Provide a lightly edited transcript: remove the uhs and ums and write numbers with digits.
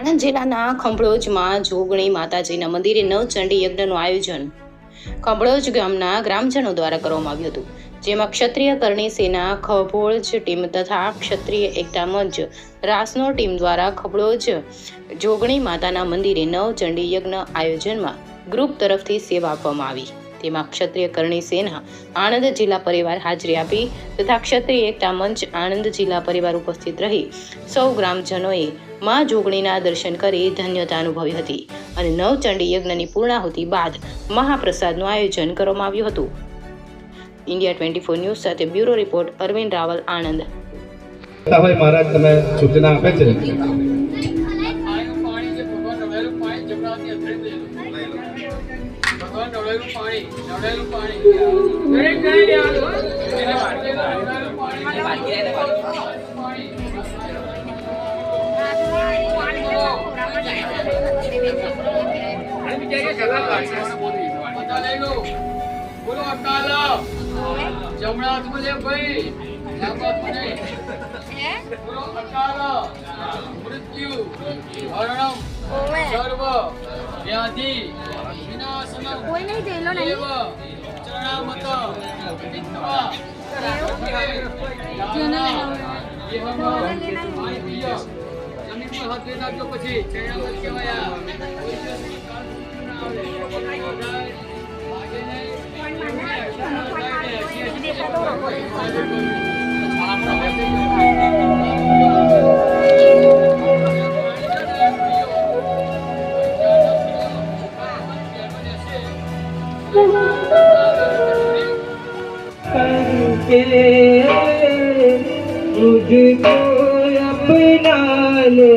આણંદ જિલ્લાના ખંભળોજમાં જોગણી માતાજીના મંદિરે નવચંડી યજ્ઞનું આયોજન ખંભળોજ ગામના ગ્રામજનો દ્વારા કરવામાં આવ્યું હતું, જેમાં ક્ષત્રિય કરણી સેના ખંભોજ ટીમ તથા ક્ષત્રિય એકતા મંચ રાસનો ટીમ દ્વારા ખંભળોજ જોગણી માતાના મંદિરે નવચંડી યજ્ઞ આયોજનમાં ગ્રુપ તરફથી સેવા આપવામાં આવી, તેમાં ક્ષત્રિય કરણી સેના આણંદ જિલ્લા પરિવાર હાજરી આપી તથા ક્ષત્રિય એકતા મંચ આણંદ જિલ્લા પરિવાર ઉપસ્થિત રહી સૌ ગ્રામજનોએ માં જોગણીના દર્શન કરી ધન્યતા અનુભવી હતી અને નવચંડી યજ્ઞની પૂર્ણાહુતિ બાદ મહાપ્રસાદનું આયોજન કરવામાં આવ્યું હતું. ઇન્ડિયા 24 ન્યૂઝ સાથે બ્યુરો રિપોર્ટ અરવિંદ રાવલ, આણંદ. મહારાજ તમે સૂચના આપે છે બોલો અકાલા જમણા હાથમાં લે ભાઈ, ડાબા હાથમાં બોલો અકાલા મૃત્યુ મરણમ સર્વ વ્યાધિ વિનાશનમ કોઈ નહીં દેલો નહીં ચરણામત વિત્વા જમીન પર હાથ દે નાખજો, પછી ચરણામત કહેવાય. मुझको अपना ले